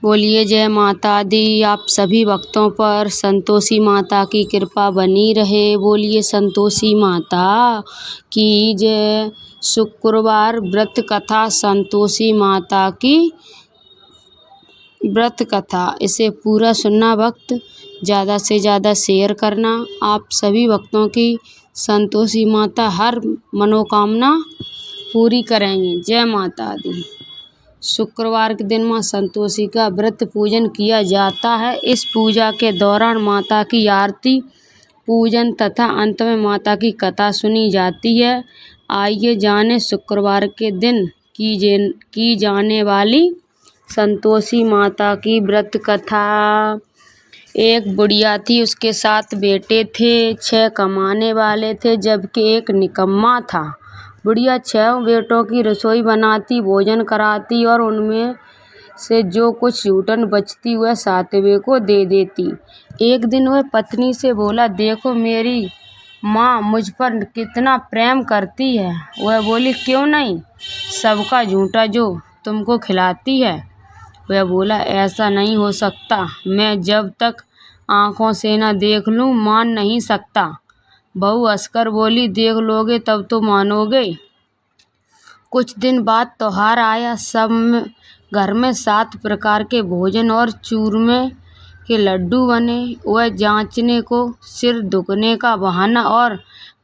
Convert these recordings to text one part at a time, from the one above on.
बोलिए जय माता दी। आप सभी भक्तों पर संतोषी माता की कृपा बनी रहे। बोलिए संतोषी माता की जय। शुक्रवार व्रत कथा, संतोषी माता की व्रत कथा। इसे पूरा सुनना भक्त, ज़्यादा से ज़्यादा शेयर करना। आप सभी भक्तों की संतोषी माता हर मनोकामना पूरी करेंगे। जय माता दी। शुक्रवार के दिन माँ संतोषी का व्रत पूजन किया जाता है। इस पूजा के दौरान माता की आरती, पूजन तथा अंत में माता की कथा सुनी जाती है। आइए जाने शुक्रवार के दिन की जाने वाली संतोषी माता की व्रत कथा। एक बुढ़िया थी, उसके 7 बेटे थे। 6 कमाने वाले थे जबकि एक निकम्मा था। बुढ़िया 6 बेटों की रसोई बनाती, भोजन कराती और उनमें से जो कुछ जूठन बचती वह 7वें को दे देती। एक दिन वह पत्नी से बोला, देखो मेरी माँ मुझ पर कितना प्रेम करती है। वह बोली, क्यों नहीं, सबका झूठा जो तुमको खिलाती है। वह बोला, ऐसा नहीं हो सकता, मैं जब तक आंखों से न देख लूं मान नहीं सकता। बहू हंसकर बोली, देख लोगे तब तो मानोगे। कुछ दिन बाद त्योहार आया। सब घर में 7 प्रकार के भोजन और चूरमे के लड्डू बने। वह जांचने को सिर दुखने का बहाना और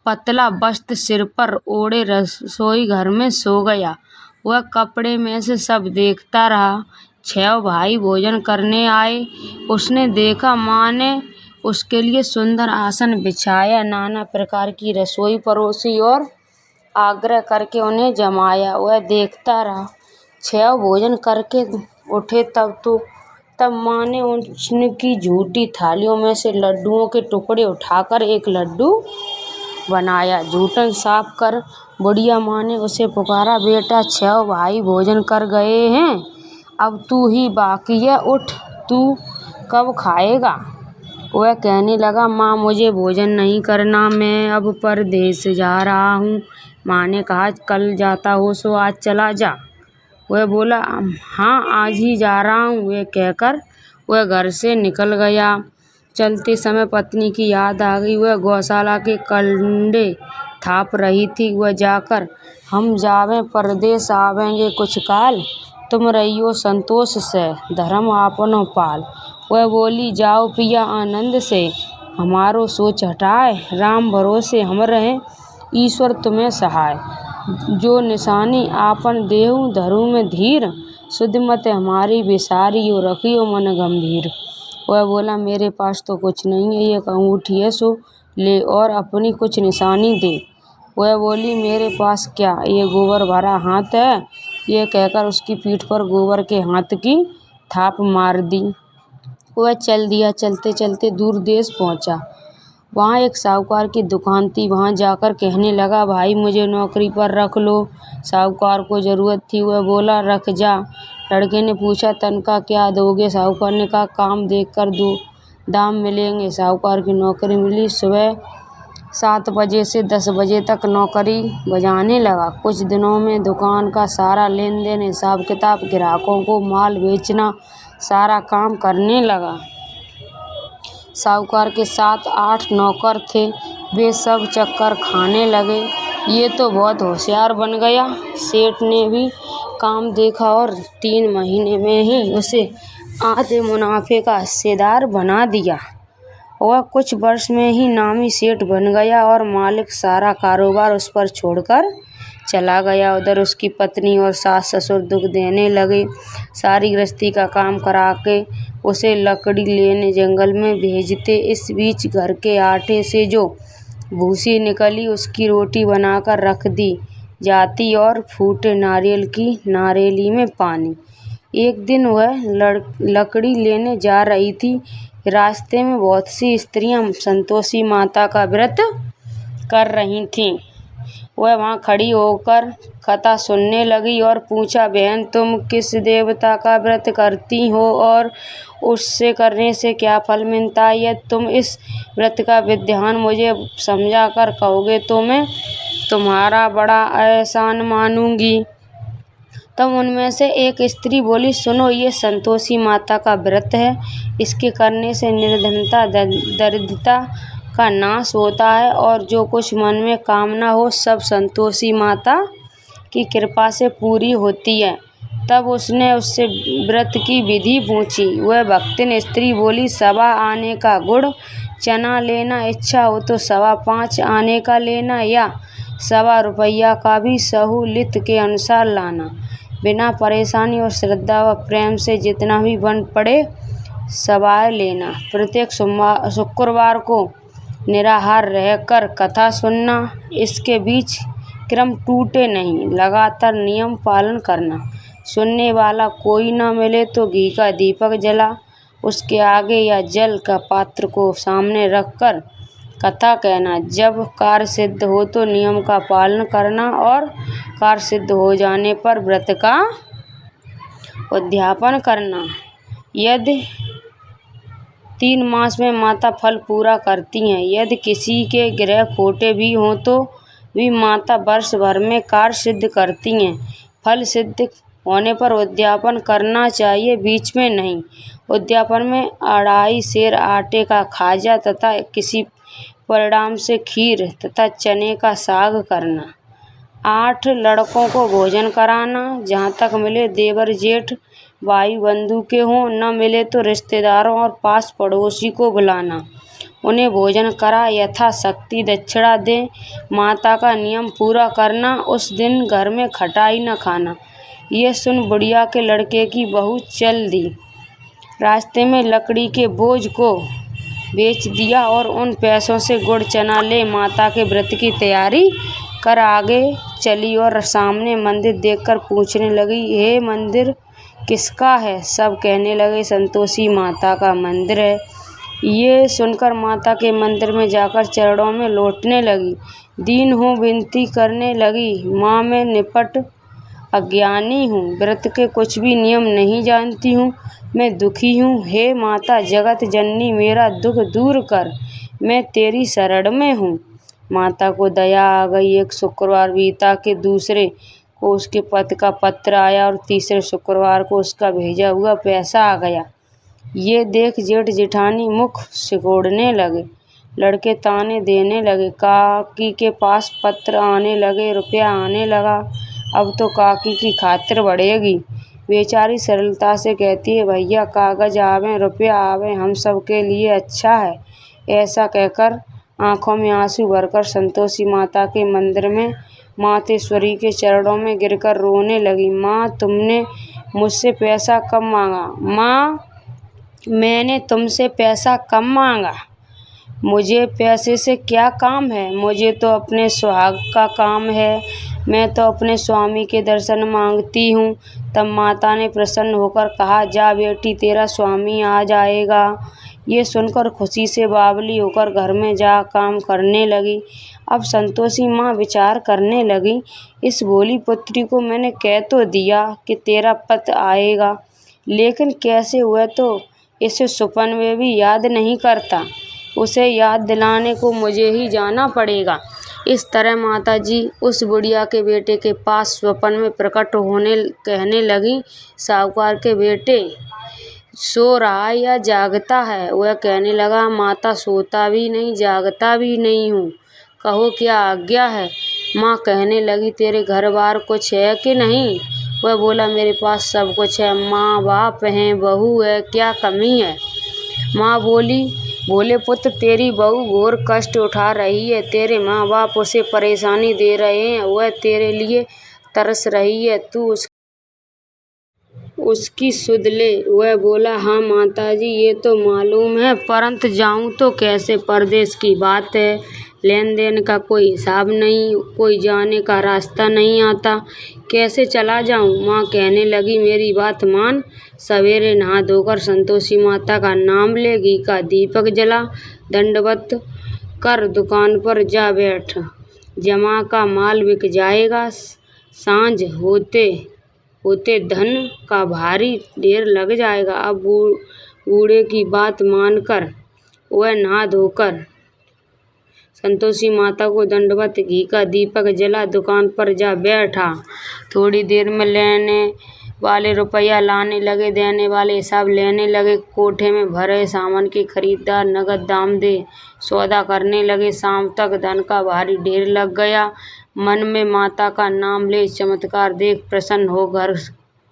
पतला वस्त्र सिर पर ओढ़े रसोई घर में सो गया। वह कपड़े में से सब देखता रहा। 6 भाई भोजन करने आए। उसने देखा माँ ने उसके लिए सुंदर आसन बिछाया, नाना प्रकार की रसोई परोसी और आग्रह करके उन्हें जमाया। वह देखता रहा। 6 भोजन करके उठे तब माँ ने उनकी झूठी थालियों में से लड्डुओं के टुकड़े उठाकर एक लड्डू बनाया। जूठन साफ कर बुढ़िया माँ ने उसे पुकारा, बेटा 6 भाई भोजन कर गए हैं, अब तू ही बाकी है, उठ, तू कब खाएगा। वह कहने लगा, माँ मुझे भोजन नहीं करना, मैं अब परदेश जा रहा हूँ। माँ ने कहा, कल जाता हो सो आज चला जा। वह बोला, हाँ आज ही जा रहा हूँ। यह कहकर वह घर से निकल गया। चलते समय पत्नी की याद आ गई। वह गौशाला के कंडे थाप रही थी। वह जाकर, हम जावें परदेश आवेंगे कुछ काल, तुम रहियो संतोष से धर्म आपनो पाल। वह बोली, जाओ पिया आनंद से, हमारो सोच हटाए, राम भरोसे हम रहें, ईश्वर तुम्हें सहाय। जो निशानी आपन देहु धरु में धीर, सुध मत हमारी विसारियो रखियो मन गंभीर। वह बोला, मेरे पास तो कुछ नहीं है, एक अंगूठी है सो ले और अपनी कुछ निशानी दे। वह बोली, मेरे पास क्या, ये गोबर भरा हाथ है। यह कहकर उसकी पीठ पर गोबर के हाथ की थाप मार दी। वह चल दिया। चलते चलते दूर देश पहुंचा। वहाँ एक साहूकार की दुकान थी। वहाँ जाकर कहने लगा, भाई मुझे नौकरी पर रख लो। साहूकार को ज़रूरत थी। वह बोला, रख जा। लड़के ने पूछा, तनख्वाह क्या दोगे। साहूकार ने कहा, काम देख कर दो, दाम मिलेंगे। साहूकार की नौकरी मिली। सुबह 7 बजे से 10 बजे तक नौकरी बजाने लगा। कुछ दिनों में दुकान का सारा लेन देन, हिसाब किताब, ग्राहकों को माल बेचना, सारा काम करने लगा। साहूकार के 7-8 नौकर थे। वे सब चक्कर खाने लगे। ये तो बहुत होशियार बन गया। सेठ ने भी काम देखा और 3 महीने में ही उसे आधे मुनाफे का हिस्सेदार बना दिया। वह कुछ वर्ष में ही नामी सेठ बन गया और मालिक सारा कारोबार उस पर छोड़कर चला गया। उधर उसकी पत्नी और सास ससुर दुख देने लगे। सारी गृहस्थी का काम करा के उसे लकड़ी लेने जंगल में भेजते। इस बीच घर के आटे से जो भूसी निकली उसकी रोटी बनाकर रख दी जाती और फूटे नारियल की नारेली में पानी। एक दिन वह लकड़ी लेने जा रही थी। रास्ते में बहुत सी स्त्रियां संतोषी माता का व्रत कर रही थीं। वह वहाँ खड़ी होकर कथा सुनने लगी और पूछा, बहन तुम किस देवता का व्रत करती हो और उससे करने से क्या फल मिलता है। यदि तुम इस व्रत का विधान मुझे समझा कर कहोगे तो मैं तुम्हारा बड़ा एहसान मानूंगी। तब उनमें से एक स्त्री बोली, सुनो, ये संतोषी माता का व्रत है। इसके करने से निर्धनता दरिद्रता का नाश होता है और जो कुछ मन में कामना हो सब संतोषी माता की कृपा से पूरी होती है। तब उसने उससे व्रत की विधि पूछी। वह भक्तिन स्त्री बोली, सवा आने का गुड़ चना लेना, इच्छा हो तो 5.25 आने का लेना या 1.25 रुपया का भी सहूलियत के अनुसार लाना। बिना परेशानी और श्रद्धा व प्रेम से जितना भी बन पड़े सवाय लेना। प्रत्येक शुक्रवार को निराहार रहकर कथा सुनना। इसके बीच क्रम टूटे नहीं, लगातार नियम पालन करना। सुनने वाला कोई न मिले तो घी का दीपक जला उसके आगे या जल का पात्र को सामने रखकर कथा कहना। जब कार्य सिद्ध हो तो नियम का पालन करना और कार्य सिद्ध हो जाने पर व्रत का उद्यापन करना। यदि 3 मास में माता फल पूरा करती हैं। यदि किसी के ग्रह खोटे भी हों तो भी माता वर्ष भर में कार्य सिद्ध करती हैं। फल सिद्ध होने पर उद्यापन करना चाहिए, बीच में नहीं। उद्यापन में 2.5 सेर आटे का खाजा तथा किसी परिणाम से खीर तथा चने का साग करना। 8 लड़कों को भोजन कराना। जहाँ तक मिले देवर जेठ भाई बंधु के हों, न मिले तो रिश्तेदारों और पास पड़ोसी को बुलाना। उन्हें भोजन करा यथाशक्ति दक्षिणा दें। माता का नियम पूरा करना। उस दिन घर में खटाई न खाना। ये सुन बुढ़िया के लड़के की बहू चल दी। रास्ते में लकड़ी के बोझ को बेच दिया और उन पैसों से गुड़ चना ले माता के व्रत की तैयारी कर आगे चली और सामने मंदिर देखकर पूछने लगी, हे मंदिर किसका है? सब कहने लगे, संतोषी माता का मंदिर है। ये सुनकर माता के मंदिर में जाकर चरणों में लौटने लगी। दीन हो विनती करने लगी, माँ मैं निपट अज्ञानी हूँ, व्रत के कुछ भी नियम नहीं जानती हूँ, मैं दुखी हूँ। हे माता जगत जननी मेरा दुख दूर कर, मैं तेरी शरण में हूँ। माता को दया आ गई। एक शुक्रवार बीता के दूसरे को उसके पति का पत्र आया और तीसरे शुक्रवार को उसका भेजा हुआ पैसा आ गया। ये देख जेठ जेठानी मुख सिकोड़ने लगे। लड़के ताने देने लगे। काकी के पास पत्र आने लगे, रुपया आने लगा। अब तो काकी की खातिर बढ़ेगी। बेचारी सरलता से कहती है, भैया कागज आवे रुपया आवे हम सब के लिए अच्छा है। ऐसा कहकर आंखों में आंसू भरकर संतोषी माता के मंदिर में मातेश्वरी के चरणों में गिरकर रोने लगी। माँ तुमने मुझसे पैसा कम मांगा। माँ मैंने तुमसे पैसा कम मांगा। मुझे पैसे से क्या काम है? मुझे तो अपने सुहाग का काम है। मैं तो अपने स्वामी के दर्शन मांगती हूँ। तब माता ने प्रसन्न होकर कहा, जा बेटी तेरा स्वामी आ जाएगा। ये सुनकर खुशी से बावली होकर घर में जा काम करने लगी। अब संतोषी माँ विचार करने लगी, इस भोली पुत्री को मैंने कह तो दिया कि तेरा पति आएगा, लेकिन कैसे हुआ तो इसे सुपन में भी याद नहीं करता। उसे याद दिलाने को मुझे ही जाना पड़ेगा। इस तरह माताजी उस बुढ़िया के बेटे के पास स्वप्न में प्रकट होने कहने लगी, साहूकार के बेटे सो रहा है या जागता है? वह कहने लगा, माता सोता भी नहीं जागता भी नहीं हूँ, कहो क्या आज्ञा है? माँ कहने लगी, तेरे घर बार कुछ है कि नहीं? वह बोला, मेरे पास सब कुछ है, माँ बाप हैं, बहू है, क्या कमी है? माँ बोली, भोले पुत्र तेरी बहू घोर कष्ट उठा रही है, तेरे माँ बाप उसे परेशानी दे रहे हैं, वह तेरे लिए तरस रही है, तू उसकी सुध ले। वह बोला, हाँ माताजी ये तो मालूम है, परंतु जाऊँ तो कैसे? परदेश की बात है, लेन देन का कोई हिसाब नहीं, कोई जाने का रास्ता नहीं आता, कैसे चला जाऊँ? माँ कहने लगी, मेरी बात मान, सवेरे नहा धोकर संतोषी माता का नाम ले, घी का दीपक जला, दंडवत कर दुकान पर जा बैठ, जमा का माल बिक जाएगा, सांझ होते धन का भारी ढेर लग जाएगा। अब बूढ़े की बात मानकर वह नहा धोकर संतोषी माता को दंडवत, घी का दीपक जला, दुकान पर जा बैठा। थोड़ी देर में लेने वाले रुपया लाने लगे, देने वाले हिसाब लेने लगे। कोठे में भरे सामान के खरीदार नगद दाम दे सौदा करने लगे। शाम तक धन का भारी ढेर लग गया। मन में माता का नाम ले, चमत्कार देख प्रसन्न हो घर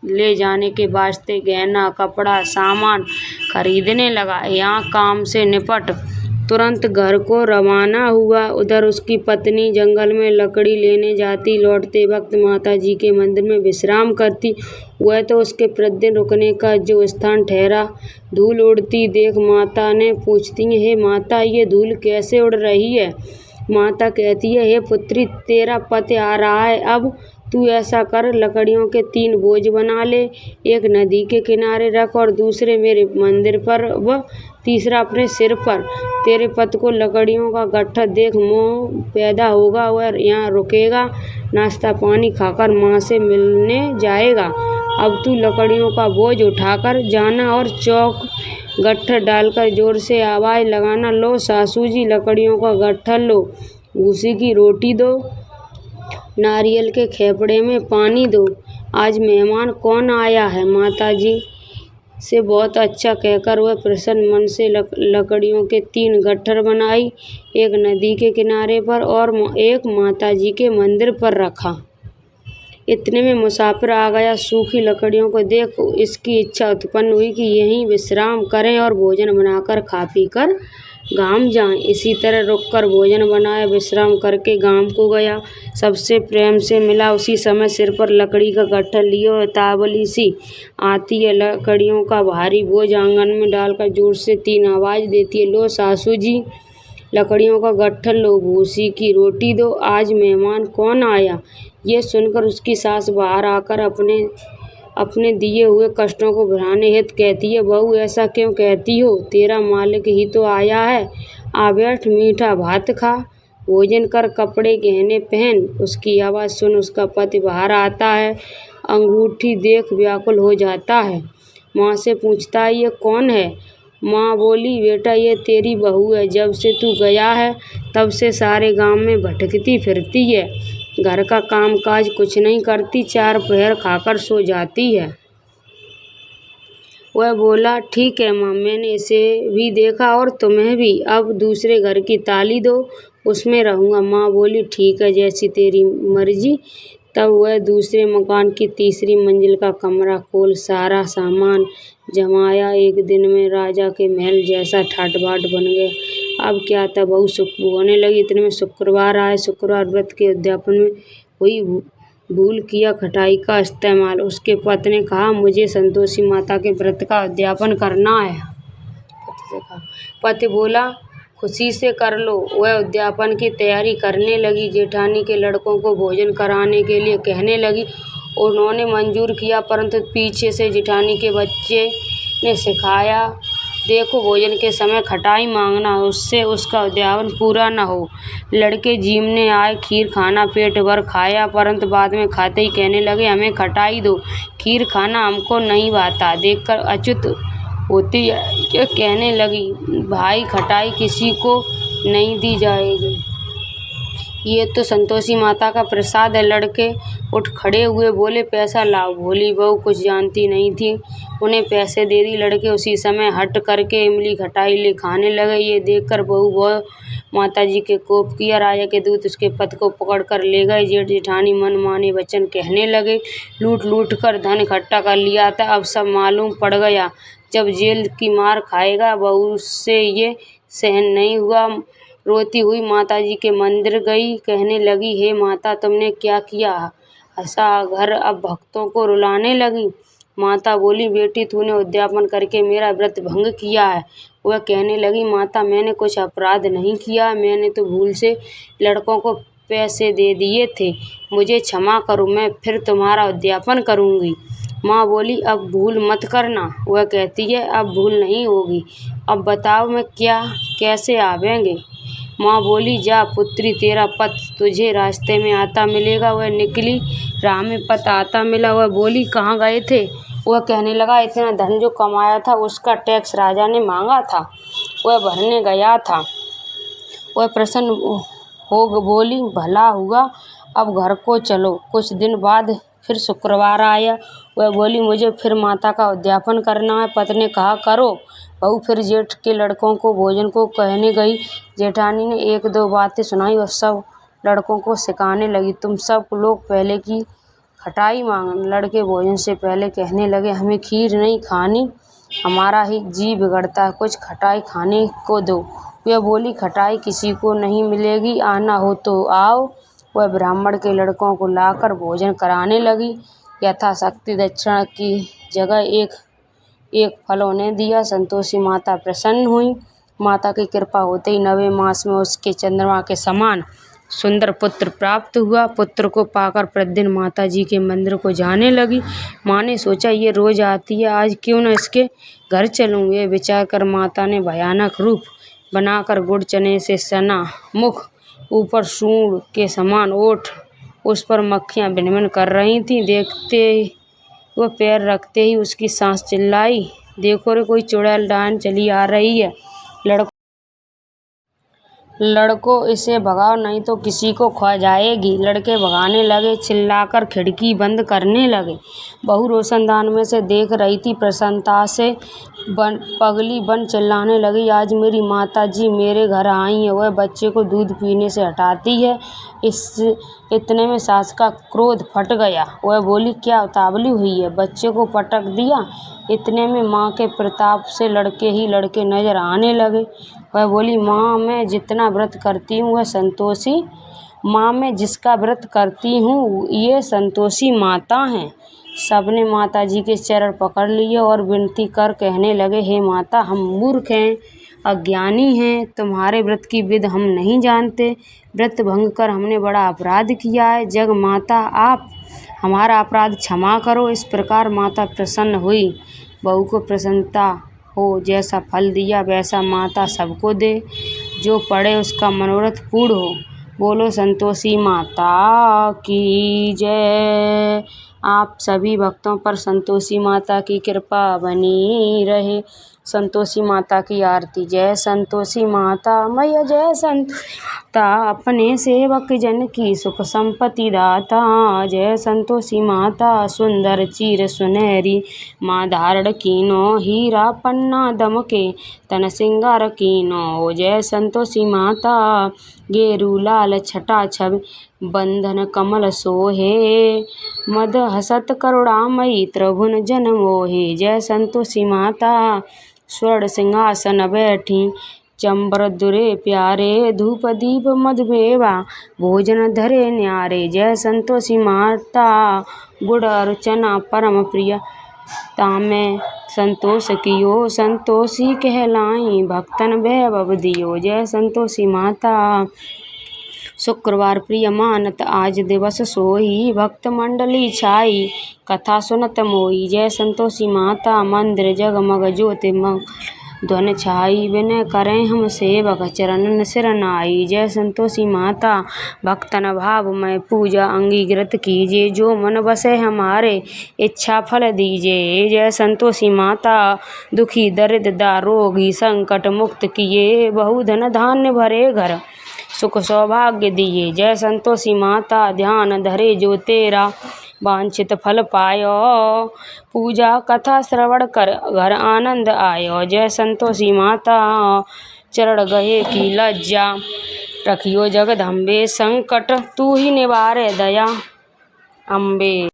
ले जाने के वास्ते गहना कपड़ा सामान खरीदने लगा। यहाँ काम से निपट तुरंत घर को रवाना हुआ। उधर उसकी पत्नी जंगल में लकड़ी लेने जाती। लौटते वक्त माता जी के मंदिर में विश्राम करती। वह तो उसके प्रतिदिन रुकने का जो स्थान ठहरा। धूल उड़ती देख माता ने पूछती, हे माता, ये धूल कैसे उड़ रही है? माता कहती है, हे पुत्री, तेरा पति आ रहा है। अब तू ऐसा कर, लकड़ियों के 3 बोझ बना ले। एक नदी के किनारे रख और दूसरे मेरे मंदिर पर व तीसरा अपने सिर पर। तेरे पति को लकड़ियों का गट्ठा देख मोह पैदा होगा। वह यहाँ रुकेगा, नाश्ता पानी खाकर माँ से मिलने जाएगा। अब तू लकड़ियों का बोझ उठाकर जाना और चौक गट्ठा डालकर जोर से आवाज़ लगाना, लो सासू जी, लकड़ियों का गट्ठा लो, भूसी की रोटी दो, नारियल के खेपड़े में पानी दो। आज मेहमान कौन आया है? माता जी से बहुत अच्छा कहकर वह प्रसन्न मन से लकड़ियों के 3 गट्ठर बनाई। एक नदी के किनारे पर और एक माता जी के मंदिर पर रखा। इतने में मुसाफिर आ गया। सूखी लकड़ियों को देख इसकी इच्छा उत्पन्न हुई कि यहीं विश्राम करें और भोजन बनाकर खा पी कर गांव जाएं। इसी तरह रुककर भोजन बनाया, विश्राम करके गांव को गया। सबसे प्रेम से मिला। उसी समय सिर पर लकड़ी का गट्ठा लिए और तावली सी आती है। लकड़ियों का भारी बोझ आंगन में डालकर जोर से 3 आवाज़ देती है, लो सासू जी, लकड़ियों का गट्ठा लो, भूसी की रोटी दो, आज मेहमान कौन आया? ये सुनकर उसकी सास बाहर आकर अपने दिए हुए कष्टों को भुलाने हेतु कहती है, बहू ऐसा क्यों कहती हो? तेरा मालिक ही तो आया है। आ बैठ, मीठा भात खा, भोजन कर, कपड़े गहने पहन। उसकी आवाज़ सुन उसका पति बाहर आता है। अंगूठी देख व्याकुल हो जाता है। माँ से पूछता है, ये कौन है? माँ बोली, बेटा, ये तेरी बहू है। जब से तू गया है तब से सारे गांव में भटकती फिरती है। घर का काम काज कुछ नहीं करती, 4 पहर खाकर सो जाती है। वह बोला, ठीक है माँ, मैंने इसे भी देखा और तुम्हें भी। अब दूसरे घर की ताली दो, उसमें रहूँगा। माँ बोली, ठीक है, जैसी तेरी मर्जी। तब वह दूसरे मकान की तीसरी मंजिल का कमरा खोल सारा सामान जमाया। एक दिन में राजा के महल जैसा ठाट बाट बन गया। अब क्या था, बहू सुख होने लगी। इतने में शुक्रवार आए। शुक्रवार व्रत के उद्यापन में हुई भूल किया खटाई का इस्तेमाल। उसके पति ने कहा, मुझे संतोषी माता के व्रत का उद्यापन करना है। पति बोला, खुशी से कर लो। वह उद्यापन की तैयारी करने लगी। जेठानी के लड़कों को भोजन कराने के लिए कहने लगी। उन्होंने मंजूर किया, परंतु पीछे से जेठानी के बच्चे ने सिखाया, देखो, भोजन के समय खटाई मांगना, उससे उसका उद्यापन पूरा न हो। लड़के जीमने आए, खीर खाना पेट भर खाया, परंतु बाद में खाते ही कहने लगे, हमें खटाई दो, खीर खाना हमको नहीं भाता। देखकर अच्युत होती है, कहने लगी, भाई, खटाई किसी को नहीं दी जाएगी, ये तो संतोषी माता का प्रसाद है। लड़के उठ खड़े हुए, बोले, पैसा लाओ। भोली बहू कुछ जानती नहीं थी, उन्हें पैसे दे दी। लड़के उसी समय हट करके इमली खटाई ले खाने लगे। ये देखकर बहू बहुत माता जी के कोप किया। राजा के दूत उसके पति को पकड़ कर ले गए। जेठ जेठानी मन माने वचन कहने लगे, लूट लूट कर धन इकट्ठा कर लिया था, अब सब मालूम पड़ गया। जब जेल की मार खाएगा। बहू से ये सहन नहीं हुआ। रोती हुई माता जी के मंदिर गई। कहने लगी, हे माता, तुमने क्या किया? हंसा घर अब भक्तों को रुलाने लगी। माता बोली, बेटी, तूने उद्यापन करके मेरा व्रत भंग किया है। वह कहने लगी, माता, मैंने कुछ अपराध नहीं किया, मैंने तो भूल से लड़कों को पैसे दे दिए थे, मुझे क्षमा करो, मैं फिर तुम्हारा उद्यापन करूँगी। माँ बोली, अब भूल मत करना। वह कहती है, अब भूल नहीं होगी। अब बताओ मैं कैसे आवेंगे? माँ बोली, जा पुत्री, तेरा पति तुझे रास्ते में आता मिलेगा। वह निकली, राह में पति आता मिला। वह बोली, कहाँ गए थे? वह कहने लगा, इतना धन जो कमाया था उसका टैक्स राजा ने मांगा था, वह भरने गया था। वह प्रसन्न हो बोली, भला हुआ, अब घर को चलो। कुछ दिन बाद फिर शुक्रवार आया। वह बोली, मुझे फिर माता का उद्यापन करना है। पत्नी ने कहा, करो। बहू फिर जेठ के लड़कों को भोजन को कहने गई। जेठानी ने एक दो बातें सुनाई और सब लड़कों को सिखाने लगी। तुम सब लोग पहले की खटाई मांगना। लड़के भोजन से पहले कहने लगे, हमें खीर नहीं खानी, हमारा ही जी बिगड़ता है, कुछ खटाई खाने को दो। वह बोली, खटाई किसी को नहीं मिलेगी, आना हो तो आओ। वह ब्राह्मण के लड़कों को लाकर भोजन कराने लगी। यथाशक्ति दक्षिणा की जगह एक एक फल उन्हें दिया। संतोषी माता प्रसन्न हुई। माता की कृपा होते ही 9वें मास में उसके चंद्रमा के समान सुंदर पुत्र प्राप्त हुआ। पुत्र को पाकर प्रतिदिन माता जी के मंदिर को जाने लगी। माँ ने सोचा, ये रोज आती है, आज क्यों न इसके घर चलूं। ये विचार कर माता ने भयानक रूप बनाकर गुड़ चने से सना मुख, ऊपर सूंड के समान ओठ, उस पर मक्खियां भिन-भिन कर रही थीं। देखते वह पैर रखते ही उसकी सांस चिल्लाई, देखो रे, कोई चुड़ैल डायन चली आ रही है। लड़को इसे भगाओ, नहीं तो किसी को खा जाएगी। लड़के भगाने लगे, चिल्लाकर खिड़की बंद करने लगे। बहू रोशनदान में से देख रही थी। प्रसन्नता से पगली बन चिल्लाने लगी, आज मेरी माता जी मेरे घर आई है। वह बच्चे को दूध पीने से हटाती है। इतने में सास का क्रोध फट गया। वह बोली, क्या उतावली हुई है, बच्चे को पटक दिया। इतने में माँ के प्रताप से लड़के ही लड़के नजर आने लगे। वह बोली, माँ मैं जितना व्रत करती हूँ वह संतोषी माँ मैं जिसका व्रत करती हूँ ये संतोषी माता हैं। सबने माता जी के चरण पकड़ लिए और विनती कर कहने लगे, हे माता, हम मूर्ख हैं, अज्ञानी हैं, तुम्हारे व्रत की विधि हम नहीं जानते। व्रत भंग कर हमने बड़ा अपराध किया है। जग माता, आप हमारा अपराध क्षमा करो। इस प्रकार माता प्रसन्न हुई। बहू को प्रसन्नता हो, जैसा फल दिया वैसा माता सबको दे, जो पड़े उसका मनोरथ पूर्ण हो। बोलो संतोषी माता की जय। आप सभी भक्तों पर संतोषी माता की कृपा बनी रहे। संतोषी माता की आरती। जय संतोषी माता मैया, जय संतोषी माता, अपने सेवक जन की सुख संपत्ति दाता। जय संतोषी माता, सुंदर चीर सुनहरी माँ धारण कीनो, हीरा पन्ना दमके तन सिंगार कीनो। जय संतोषी माता, गेरू लाल छटा छवि बंधन कमल सोहे, मद हसत करुणामयी त्रिभुवन जन मोहे। जय संतोषी माता, स्वर्ण सिंहासन बैठी चंबर दुरे प्यारे, धूप दीप मधुमेवा भोजन धरे न्यारे। जय संतोषी माता, गुड़ अर्चना परम प्रिय तामें संतोष कियो, संतोषी कहलाई भक्तन वैभव दियो। जय संतोषी माता, शुक्रवार प्रिय मानत आज दिवस सोई, भक्त मंडली छाई कथा सुनत मोई। जय संतोषी माता, मंदिर जगमग ज्योति ध्वन छाई, विनय करें हम सेवक चरणन सिरनाई। जय संतोषी माता, भक्तन भाव में पूजा अंगीकृत कीजिए, जो मन बसे हमारे इच्छा फल दीजिए। जय संतोषी माता, दुखी दरिद्र दारोगी संकट मुक्त किए, बहुधन धान्य भरे घर सुख सौभाग्य दिए। जय संतोषी माता, ध्यान धरे जो तेरा वांछित फल पायो, पूजा कथा श्रवण कर घर आनंद आयो। जय संतोषी माता, चरण गए की लज्जा रखियो जगदम्बे, संकट तू ही निवारे दया अम्बे।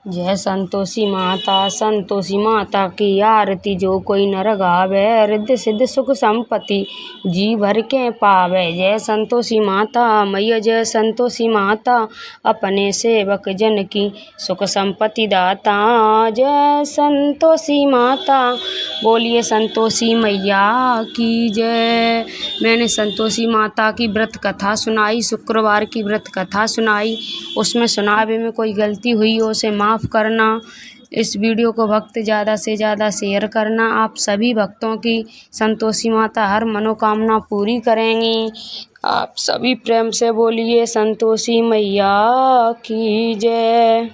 जय संतोषी माता, संतोषी माता की आरती जो कोई नर गावे, रिद्धि सिद्धि सुख संपत्ति जी भर के पावे। जय संतोषी माता मैया, जय संतोषी माता, अपने सेवक जन की सुख संपत्ति दाता। जय संतोषी माता, बोलिए संतोषी मैया की जय। मैंने संतोषी माता की व्रत कथा सुनाई, शुक्रवार की व्रत कथा सुनाई, उसमें सुनावे में कोई गलती हुई हो उसे माफ़ करना। इस वीडियो को भक्त ज़्यादा से ज़्यादा शेयर करना। आप सभी भक्तों की संतोषी माता हर मनोकामना पूरी करेंगी। आप सभी प्रेम से बोलिए संतोषी मैया की जय।